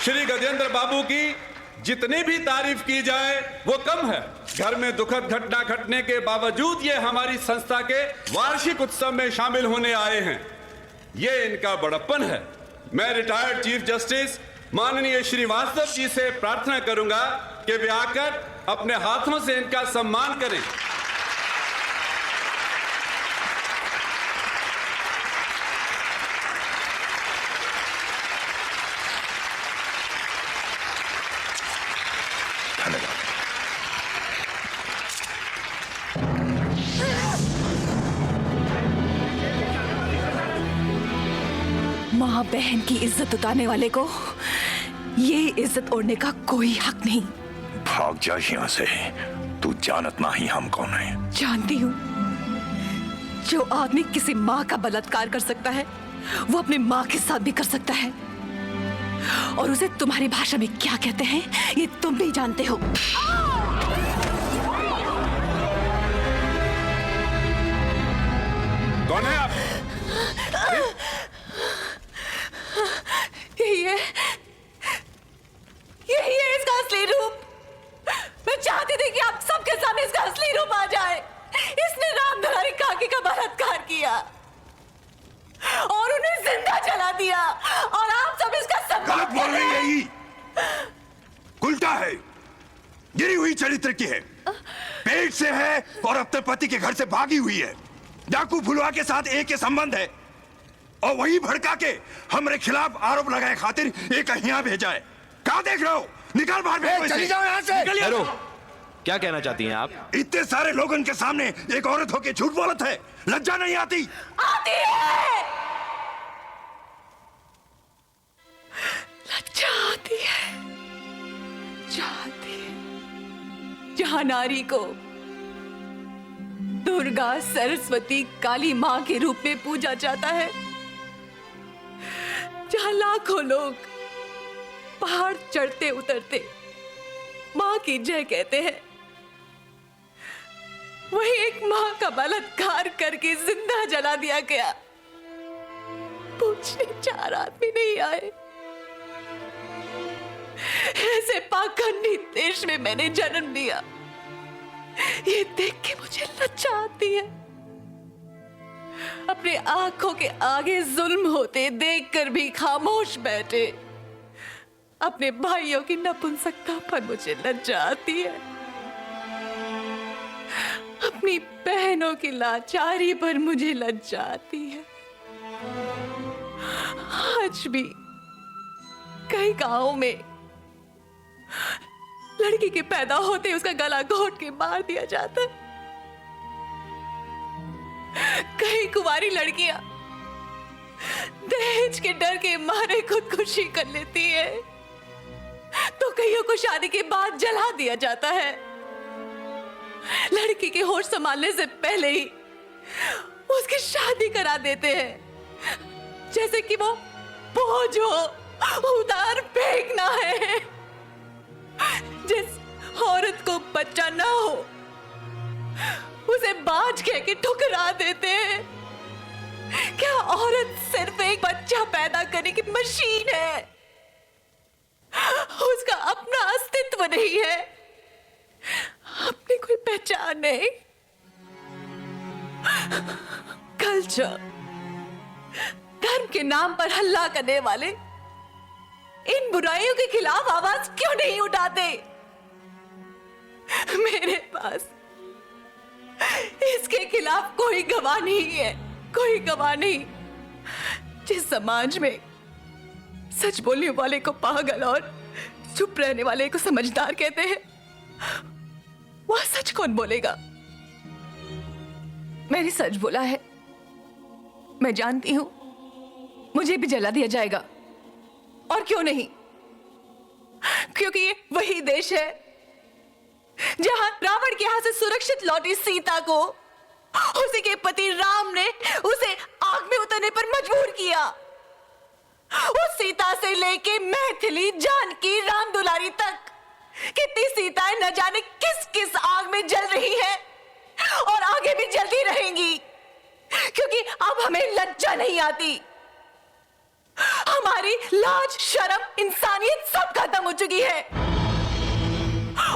श्री गजेंद्र बाबू की जितनी भी तारीफ की जाए वो कम है। घर में दुखद घटना घटने के बावजूद ये हमारी संस्था के वार्षिक उत्सव में शामिल होने आए हैं। ये इनका बड़प्पन है। मैं रिटायर्ड चीफ जस्टिस माननीय श्रीवास्तव जी से प्रार्थना करूंगा कि वे आकर अपने हाथों से इनका सम्मान करें। माँ बहन की इज्जत उतारने वाले को ये इज्जत ओढ़ने का कोई हक नहीं। भाग जा यहाँ से। तू जानत नहीं हम कौन है। जानती हूँ। जो आदमी किसी माँ का बलात्कार कर सकता है वो अपनी माँ के साथ भी कर सकता है। और उसे तुम्हारी भाषा में क्या कहते हैं ये तुम भी जानते हो। कौन है आप? यही है इसका असली रूप। मैं चाहती थी कि आप सबके सामने इसका असली रूप आ जाए। इसने राम दुलारी काकी का बलात्कार किया और उन्हें जिंदा जला दिया और आप सब इसका सब गलत बोल रही है। ये उल्टा है। गिरी हुई चरित्र की है, पेट से है और अपने पति के घर से भागी हुई है। डाकू फुलवा के साथ एक के संबंध है और वही भड़का के हमारे खिलाफ आरोप लगाए खातिर एक यहाँ भेजा है। क्या देख रहे हो? निकाल बाहर भेजो। चली जाओ यहाँ से। हेलो, क्या कहना चाहती हैं आप? इतने सारे लोगों के सामने एक औरत होके झूठ बोलत है। लज्जा नहीं आती? आती है। लज्जा आती है। जहां नारी को दुर्गा, सरस्वती, काली मां के रूप में पूजा जाता है, जहां लाखों लोग पहाड़ चढ़ते उतरते मां की जय कहते हैं, वही एक मां का बलात्कार करके जिंदा जला दिया गया। पूछने 4 आदमी नहीं आए। ऐसे पाखंडी देश में मैंने जन्म लिया। ये देख के मुझे लज्जा आती है। अपने आंखों के आगे जुल्म होते देखकर भी खामोश बैठे अपने भाइयों की नपुंसकता पर मुझे लज्जा आती है। अपनी बहनों की लाचारी पर मुझे लज्जा आती है। आज भी कई गांवों में लड़की के पैदा होते उसका गला घोट के मार दिया जाता है। कई कुंवारी लड़कियां दहेज के डर के मारे खुदकुशी कर लेती है, तो कईयों को शादी के बाद जला दिया जाता है। लड़की के होश संभालने से पहले ही उसकी शादी करा देते हैं, जैसे कि वो बोझ हो, उतार फेंकना है। जिस औरत को बच्चा ना हो उसे बाज कह के ठुकरा देते हैं। क्या औरत सिर्फ एक बच्चा पैदा करने की मशीन है? उसका अपना अस्तित्व नहीं है, अपनी कोई पहचान नहीं। कल्चर, धर्म के नाम पर हल्ला करने वाले इन बुराइयों के खिलाफ आवाज क्यों नहीं उठाते? मेरे पास इसके खिलाफ कोई गवाह नहीं है, कोई गवाह नहीं। जिस समाज में सच बोलने वाले को पागल और चुप रहने वाले को समझदार कहते हैं, वह सच कौन बोलेगा? मैंने सच बोला है। मैं जानती हूं मुझे भी जला दिया जाएगा, और क्यों नहीं, क्योंकि ये वही देश है जहां रावण के हाथ से सुरक्षित लौटी सीता को उसी के पति राम ने उसे आग में उतरने पर मजबूर किया। उस सीता से लेके मैथिली, जानकी, राम दुलारी तक कितनी सीताएं न जाने किस किस आग में जल रही हैं और आगे भी जलती रहेंगी, क्योंकि अब हमें लज्जा नहीं आती। हमारी लाज, शर्म, इंसानियत सब खत्म हो चुकी है।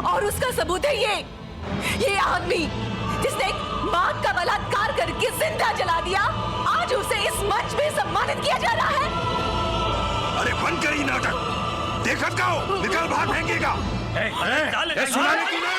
और उसका सबूत है ये आदमी जिसने एक मां का बलात्कार करके जिंदा जला दिया, आज उसे इस मंच पे सम्मानित किया जा रहा है। अरे बंद करी नाटक, देखत का हो, निकल बाहर फेंकेगा। सुना नहीं तूने?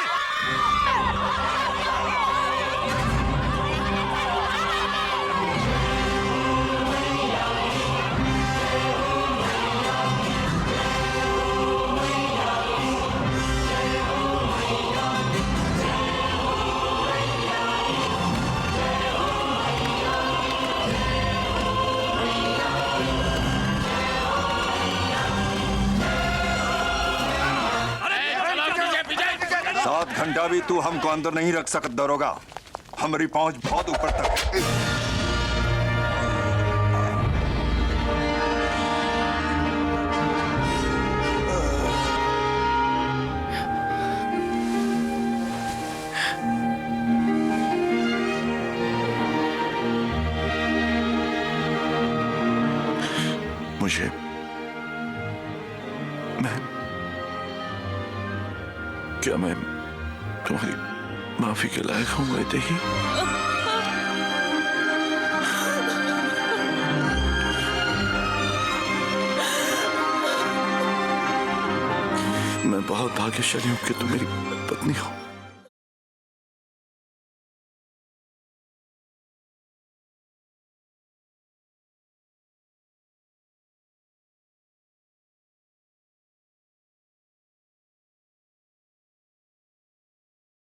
सात घंटा भी तू हमको अंदर नहीं रख सकत दरोगा, हमारी पहुंच बहुत ऊपर तक है। मुझे क्या मैं तुम्हारी माफी के लायक हूँ वैदेही? मैं बहुत भाग्यशाली हूँ कि तुम मेरी पत्नी हो।